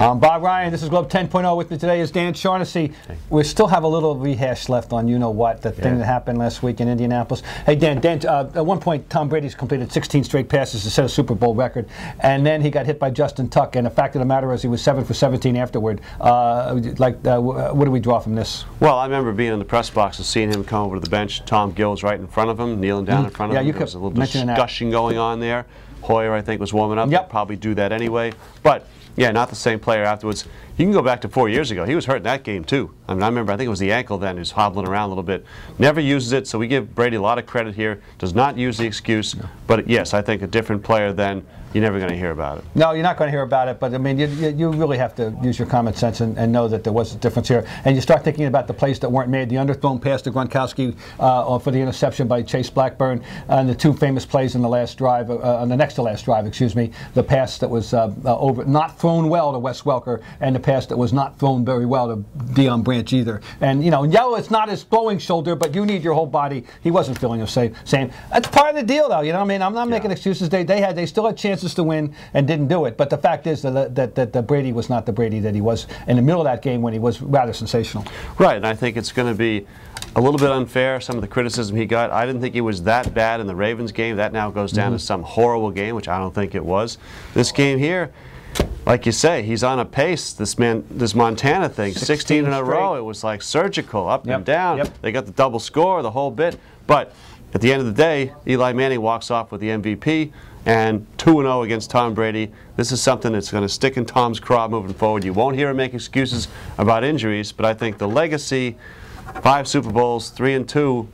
I'm Bob Ryan. This is Globe 10.0. With me today is Dan Shaughnessy. We still have a little rehash left on you-know-what, the thing that happened last week in Indianapolis. Hey, Dan, at one point, Tom Brady's completed 16 straight passes to set a Super Bowl record, and then he got hit by Justin Tuck, and the fact of the matter is he was 7 for 17 afterward. What do we draw from this? Well, I remember being in the press box and seeing him come over to the bench. Tom Gill's right in front of him, kneeling down in front of him. You there was a little discussion going on there. Hoyer, I think, was warming up. Yep. Probably do that anyway. But yeah, not the same player afterwards. You can go back to 4 years ago. He was hurt in that game, too. I mean, I remember, I think it was the ankle then. He was hobbling around a little bit. Never uses it, so we give Brady a lot of credit here. Does not use the excuse. No. But, yes, I think a different player then, you're never going to hear about it. No, you're not going to hear about it, but, I mean, you really have to use your common sense and know that there was a difference here. And you start thinking about the plays that weren't made. The underthrown pass to Gronkowski for the interception by Chase Blackburn, and the two famous plays in the last drive, on the next to last drive, excuse me, the pass that was not thrown well to Wes Welker, and the pass that was not thrown very well to Deion Branch either. And, you know, it's not his throwing shoulder, but you need your whole body. He wasn't feeling the same. That's part of the deal, though. You know what I mean? I'm not making excuses. They still had chances to win and didn't do it. But the fact is that Brady was not the Brady that he was in the middle of that game when he was rather sensational. Right, and I think it's going to be a little bit unfair, some of the criticism he got. I didn't think he was that bad in the Ravens game. That now goes down to some horrible game, which I don't think it was. This game here, like you say, he's on a pace. This Montana thing, 16 in a row. It was like surgical, up and down. They got the double score, the whole bit. But at the end of the day, Eli Manning walks off with the MVP and 2-0 against Tom Brady. This is something that's going to stick in Tom's craw moving forward. You won't hear him make excuses about injuries, but I think the legacy, 5 Super Bowls, 3-2.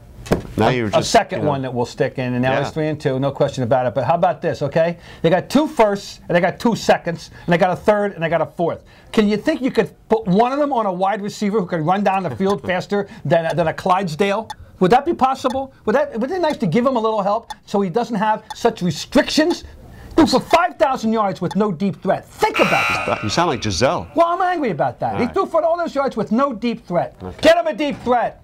Now you're just, a second one that will stick in, and now it's 3-2, no question about it. But how about this, okay? They got 2 firsts, and they got 2 seconds, and they got a third, and they got a fourth. Can you think you could put one of them on a wide receiver who can run down the field faster than a Clydesdale? Would that be possible? Would it be nice to give him a little help so he doesn't have such restrictions? Dude, for 5,000 yards with no deep threat. Think about that. You sound like Giselle. Well, I'm angry about that. He threw for all those yards with no deep threat. Okay. Get him a deep threat.